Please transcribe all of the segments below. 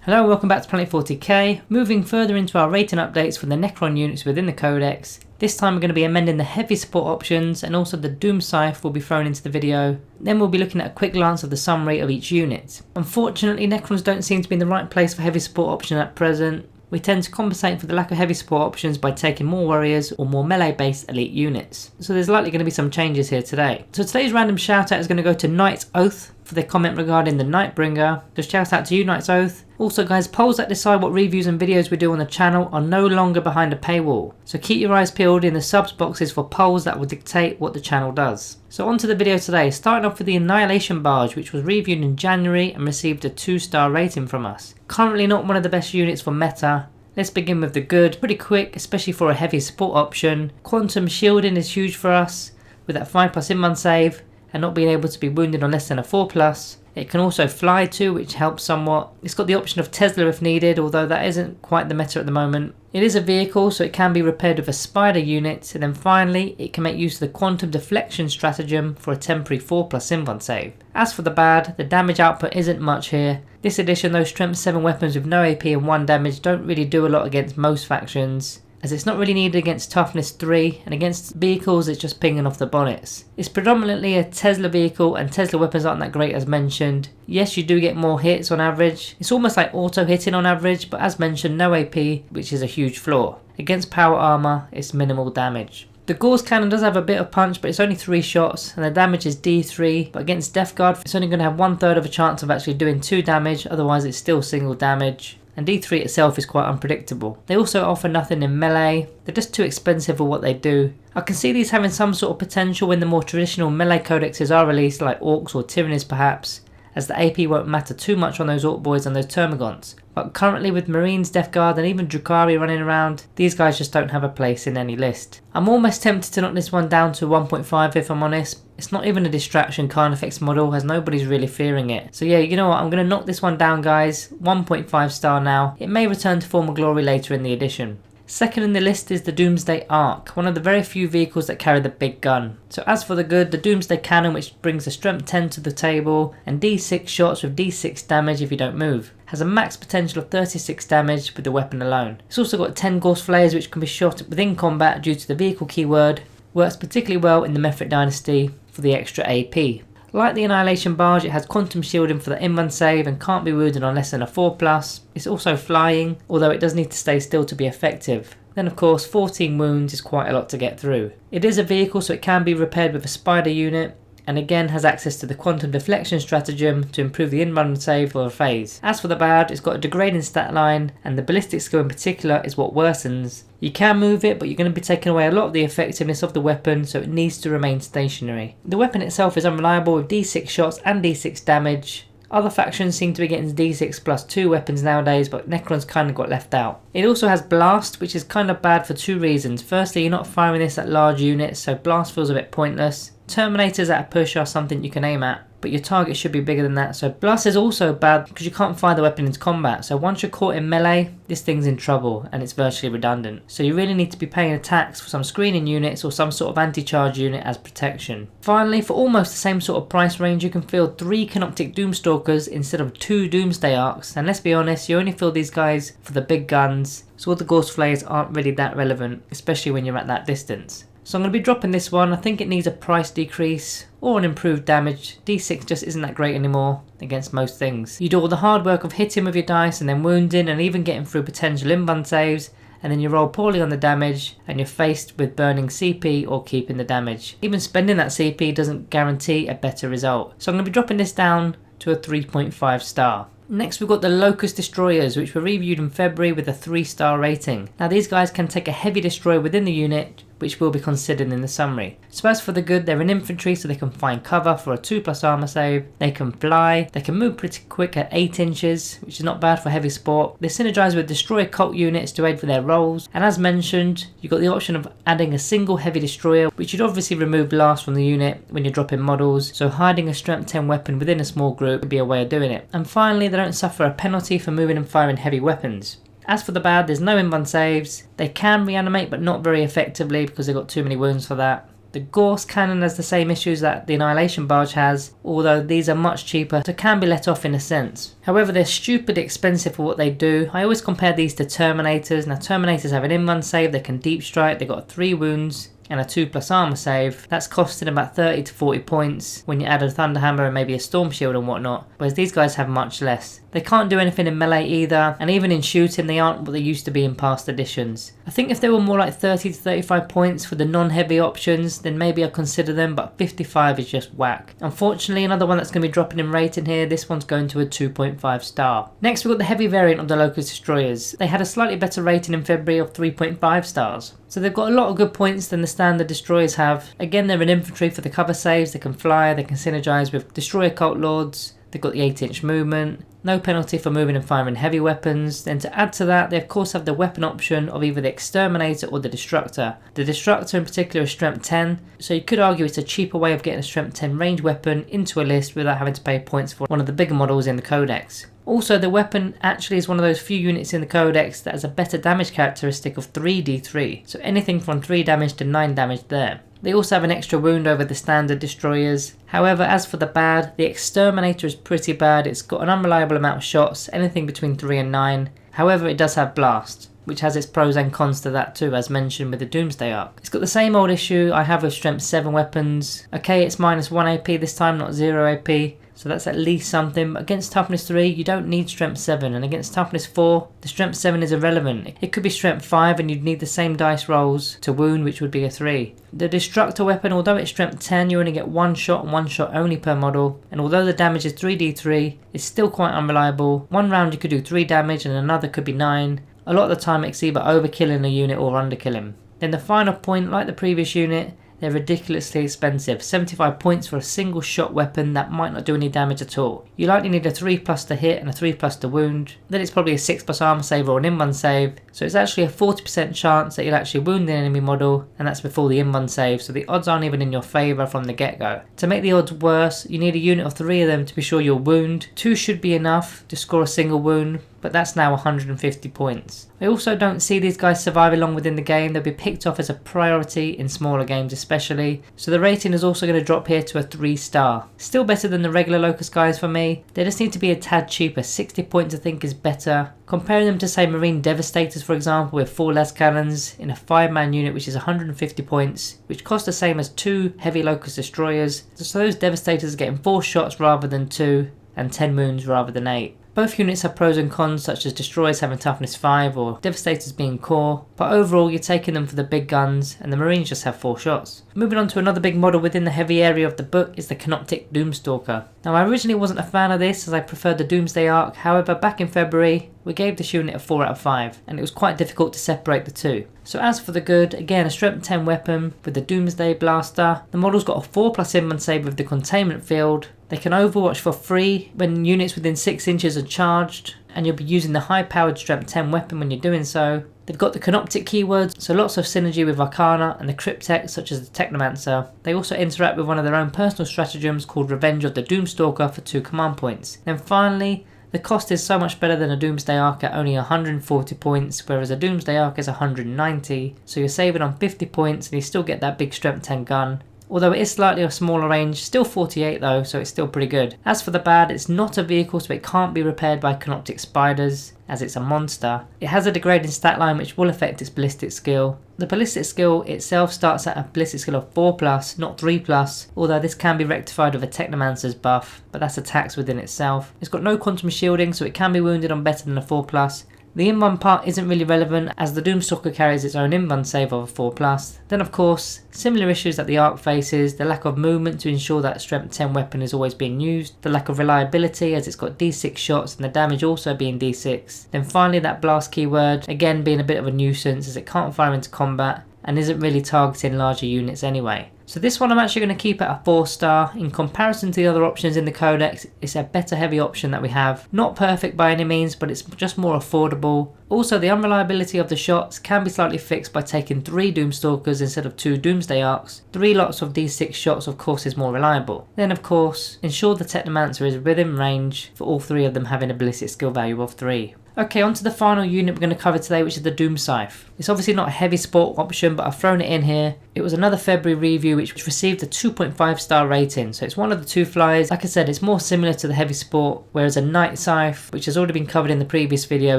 Hello and welcome back to Planet 40k. Moving further into our rating updates for the Necron units within the Codex. This time we're going to be amending the heavy support options, and also the Doom Scythe will be thrown into the video. Then we'll be looking at a quick glance of the summary of each unit. Unfortunately, Necrons don't seem to be in the right place for heavy support option at present. We tend to compensate for the lack of heavy support options by taking more warriors or more melee based elite units. So there's likely going to be some changes here today. So today's random shout out is going to go to Knight's Oath for their comment regarding the Nightbringer. So shout out to you, Knight's Oath. Also guys, polls that decide what reviews and videos we do on the channel are no longer behind a paywall. So keep your eyes peeled in the subs boxes for polls that will dictate what the channel does. So on to the video today, starting off with the Annihilation Barge, which was reviewed in January and received a 2-star rating from us. Currently not one of the best units for meta. Let's begin with the good, pretty quick, especially for a heavy support option. Quantum shielding is huge for us, with that 5+ in-run save, and not being able to be wounded on less than a 4+. It can also fly too, which helps somewhat. It's got the option of Tesla if needed, although that isn't quite the meta at the moment. It is a vehicle, so it can be repaired with a spider unit, and then finally it can make use of the quantum deflection stratagem for a temporary 4+ in-run save. As for the bad, the damage output isn't much here. This edition, those strength 7 weapons with no AP and 1 damage don't really do a lot against most factions, as it's not really needed against toughness 3, and against vehicles it's just pinging off the bonnets. It's predominantly a Tesla vehicle, and Tesla weapons aren't that great as mentioned. Yes, you do get more hits on average. It's almost like auto hitting on average, but as mentioned, no AP, which is a huge flaw. Against power armor, it's minimal damage. The Gauss cannon does have a bit of punch, but it's only 3 shots and the damage is D3, but against Death Guard it's only going to have 1/3 of a chance of actually doing 2 damage, otherwise it's still single damage. And D3 itself is quite unpredictable. They also offer nothing in melee. They're just too expensive for what they do. I can see these having some sort of potential when the more traditional melee codexes are released, like Orcs or Tyrannies perhaps, as the AP won't matter too much on those Orc boys and those Termagants. But currently with Marines, Death Guard and even Drukhari running around, these guys just don't have a place in any list. I'm almost tempted to knock this one down to 1.5 if I'm honest. It's not even a distraction Canoptek model, as nobody's really fearing it. So yeah, you know what, I'm going to knock this one down guys, 1.5 star now. It may return to former glory later in the edition. Second in the list is the Doomsday Ark, one of the very few vehicles that carry the big gun. So as for the good, the Doomsday Cannon, which brings a strength 10 to the table and D6 shots with D6 damage if you don't move, has a max potential of 36 damage with the weapon alone. It's also got 10 Gauss flares which can be shot within combat due to the vehicle keyword. Works particularly well in the Mefrit Dynasty for the extra AP. Like the Annihilation Barge, it has quantum shielding for the in-run save and can't be wounded on less than a 4+. It's also flying, although it does need to stay still to be effective. Then of course 14 wounds is quite a lot to get through. It is a vehicle, so it can be repaired with a spider unit, and again has access to the quantum deflection stratagem to improve the in-run save for a phase. As for the bad, it's got a degrading stat line, and the ballistic skill in particular is what worsens. You can move it, but you're going to be taking away a lot of the effectiveness of the weapon, so it needs to remain stationary. The weapon itself is unreliable with D6 shots and D6 damage. Other factions seem to be getting D6 plus 2 weapons nowadays, but Necron's kind of got left out. It also has Blast, which is kind of bad for 2 reasons. Firstly, you're not firing this at large units, so Blast feels a bit pointless. Terminators at a push are something you can aim at, but your target should be bigger than that. So Blast is also bad because you can't fire the weapon into combat. So once you're caught in melee, this thing's in trouble and it's virtually redundant. So you really need to be paying attacks for some screening units or some sort of anti-charge unit as protection. Finally, for almost the same sort of price range, you can field 3 Canoptek Doomstalkers instead of 2 Doomsday Arks. And let's be honest, you only field these guys for the big guns, so all the Gauss flares aren't really that relevant, especially when you're at that distance. So I'm going to be dropping this one. I think it needs a price decrease or an improved damage. D6 just isn't that great anymore against most things. You do all the hard work of hitting with your dice and then wounding and even getting through potential in-run saves, and then you roll poorly on the damage and you're faced with burning CP or keeping the damage. Even spending that CP doesn't guarantee a better result. So I'm going to be dropping this down to a 3.5 star. Next we've got the Lokhust Destroyers, which were reviewed in February with a 3-star rating. Now these guys can take a heavy destroyer within the unit, which will be considered in the summary. So as for the good, they're an infantry, so they can find cover for a 2+ armor save. They can fly, they can move pretty quick at 8 inches, which is not bad for heavy support. They synergize with destroyer cult units to aid for their rolls, and as mentioned, you've got the option of adding a single heavy destroyer, which you'd obviously remove blast from the unit when you're dropping models, so hiding a strength 10 weapon within a small group would be a way of doing it. And finally, they don't suffer a penalty for moving and firing heavy weapons. As for the bad, there's no in-run saves. They can reanimate, but not very effectively because they've got too many wounds for that. The Gorse cannon has the same issues that the Annihilation Barge has, although these are much cheaper, so can be let off in a sense. However, they're stupidly expensive for what they do. I always compare these to Terminators. Now Terminators have an in-run save, they can deep strike, they've got 3 wounds and a 2+ armor save. That's costing about 30 to 40 points when you add a Thunder Hammer and maybe a Storm Shield and whatnot, whereas these guys have much less. They can't do anything in melee either, and even in shooting they aren't what they used to be in past editions. I think if they were more like 30 to 35 points for the non-heavy options, then maybe I'd consider them, but 55 is just whack. Unfortunately, another one that's going to be dropping in rating here, this one's going to a 2.5 star. Next we've got the heavy variant of the Lokhust Destroyers. They had a slightly better rating in February of 3.5 stars. So they've got a lot of good points than the standard Destroyers have. Again, they're an infantry for the cover saves, they can fly, they can synergize with Destroyer Cult Lords, they've got the 8-inch movement, no penalty for moving and firing heavy weapons. Then to add to that, they of course have the weapon option of either the Exterminator or the Destructor. The Destructor in particular is strength 10, so you could argue it's a cheaper way of getting a strength 10 range weapon into a list without having to pay points for one of the bigger models in the codex. Also, the weapon actually is one of those few units in the codex that has a better damage characteristic of 3d3, so anything from 3 damage to 9 damage there. They also have an extra wound over the standard Destroyers. However, as for the bad, the Exterminator is pretty bad. It's got an unreliable amount of shots, anything between 3 and 9. However, it does have Blast, which has its pros and cons to that too, as mentioned with the Doomsday Ark. It's got the same old issue I have with strength 7 weapons. Okay, it's -1 AP this time, not 0 AP. So that's at least something. But against toughness 3, you don't need strength 7, and against toughness 4, the strength 7 is irrelevant. It could be strength 5 and you'd need the same dice rolls to wound, which would be a 3. The Destructor weapon, although it's strength 10, you only get 1 shot and 1 shot only per model, and although the damage is 3d3, it's still quite unreliable. One round you could do 3 damage and another could be 9. A lot of the time it's either overkilling a unit or underkilling. Then the final point, like the previous unit, they're ridiculously expensive. 75 points for a single shot weapon that might not do any damage at all. You likely need a 3+ to hit and a 3+ to wound. Then it's probably a 6+ armor save or an in-run save. So it's actually a 40% chance that you'll actually wound an enemy model, and that's before the in-run save, so the odds aren't even in your favour from the get-go. To make the odds worse, you need a unit of 3 of them to be sure you'll wound. 2 should be enough to score a single wound, but that's now 150 points. I also don't see these guys surviving long within the game. They'll be picked off as a priority in smaller games especially, so the rating is also going to drop here to a 3 star. Still better than the regular Lokhust guys for me. They just need to be a tad cheaper. 60 points I think is better. Comparing them to say Marine Devastators for example, with 4 less cannons in a 5-man unit which is 150 points, which cost the same as 2 heavy Lokhust Destroyers, so those Devastators are getting 4 shots rather than 2 and 10 wounds rather than 8. Both units have pros and cons, such as Destroyers having toughness 5 or Devastators being core, but overall you're taking them for the big guns and the Marines just have 4 shots. Moving on to another big model within the heavy area of the book is the Canoptek Doomstalker. Now I originally wasn't a fan of this as I preferred the Doomsday Ark, however back in February we gave this unit a 4 out of 5 and it was quite difficult to separate the two. So as for the good, again a strength 10 weapon with the Doomsday Blaster. The model's got a 4+ in-run save with the containment field. They can overwatch for free when units within 6 inches are charged, and you'll be using the high powered strength 10 weapon when you're doing so. They've got the Canoptek keywords, so lots of synergy with Arcana and the Cryptek such as the Technomancer. They also interact with one of their own personal stratagems called Revenge of the Doomstalker for 2 command points. Then finally, the cost is so much better than a Doomsday Ark at only 140 points, whereas a Doomsday Ark is 190, so you're saving on 50 points and you still get that big strength 10 gun. Although it is slightly a smaller range, still 48 though, so it's still pretty good. As for the bad, it's not a vehicle so it can't be repaired by Canoptek Spiders, as it's a monster. It has a degrading stat line which will affect its ballistic skill. The ballistic skill itself starts at a ballistic skill of 4+, not 3+, although this can be rectified with a Technomancer's buff, but that's a tax within itself. It's got no quantum shielding, so it can be wounded on better than a 4+. The in-run part isn't really relevant as the Doomstalker carries its own in-run save of a 4+. Then of course, similar issues that the Ark faces, the lack of movement to ensure that strength 10 weapon is always being used, the lack of reliability as it's got D6 shots and the damage also being D6. Then finally that blast keyword, again being a bit of a nuisance as it can't fire into combat and isn't really targeting larger units anyway. So this one I'm actually going to keep at a 4 star. In comparison to the other options in the codex, it's a better heavy option that we have. Not perfect by any means, but it's just more affordable. Also, the unreliability of the shots can be slightly fixed by taking 3 Doomstalkers instead of 2 Doomsday Arks. 3 lots of D6 shots of course is more reliable. Then of course, ensure the Technomancer is within range for all 3 of them having a ballistic skill value of 3. Okay, on to the final unit we're going to cover today, which is the Doom Scythe. It's obviously not a heavy support option, but I've thrown it in here. It was another February review which received a 2.5 star rating, so it's one of the 2 flyers. Like I said, it's more similar to the heavy support, whereas a Night Scythe, which has already been covered in the previous video,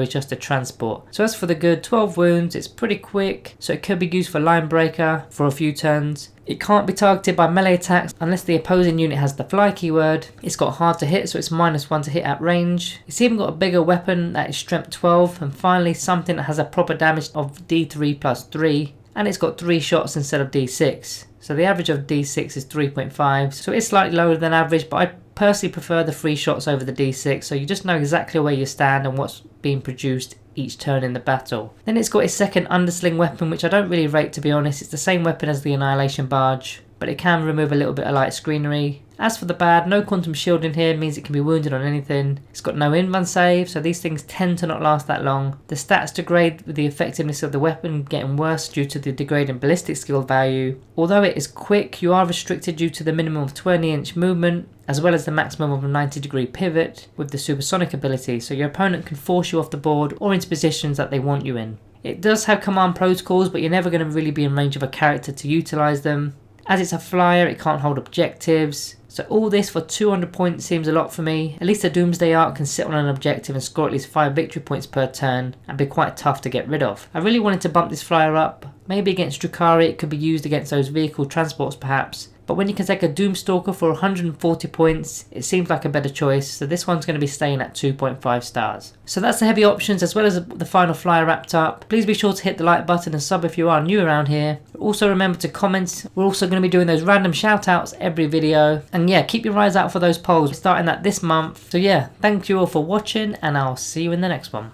is just a transport. So as for the good, 12 wounds, it's pretty quick, so it could be used for line breaker for a few turns. It can't be targeted by melee attacks unless the opposing unit has the fly keyword. It's got hard to hit, so it's -1 to hit at range. It's even got a bigger weapon that is strength 12, and finally something that has a proper damage of D3 plus 3, and it's got 3 shots instead of D6. So the average of D6 is 3.5, so it's slightly lower than average, but I personally prefer the 3 shots over the D6, so you just know exactly where you stand and what's being produced each turn in the battle. Then it's got its second undersling weapon, which I don't really rate, to be honest. It's the same weapon as the Annihilation Barge, but it can remove a little bit of light screenery. As for the bad, no quantum shield in here means it can be wounded on anything. It's got no invuln save, so these things tend to not last that long. The stats degrade with the effectiveness of the weapon getting worse due to the degrading ballistic skill value. Although it is quick, you are restricted due to the minimum of 20-inch movement, as well as the maximum of a 90-degree pivot with the supersonic ability, so your opponent can force you off the board or into positions that they want you in. It does have command protocols, but you're never going to really be in range of a character to utilise them. As it's a flyer, it can't hold objectives. So all this for 200 points seems a lot for me. At least a Doomsday Ark can sit on an objective and score at least 5 victory points per turn and be quite tough to get rid of. I really wanted to bump this flyer up. Maybe against Drukhari it could be used against those vehicle transports perhaps. But when you can take a Doomstalker for 140 points, it seems like a better choice, so this one's going to be staying at 2.5 stars. So that's the heavy options as well as the final flyer wrapped up. Please be sure to hit the like button and sub if you are new around here. Also remember to comment. We're also going to be doing those random shout outs every video. And yeah, keep your eyes out for those polls. We're starting that this month. So yeah, thank you all for watching and I'll see you in the next one.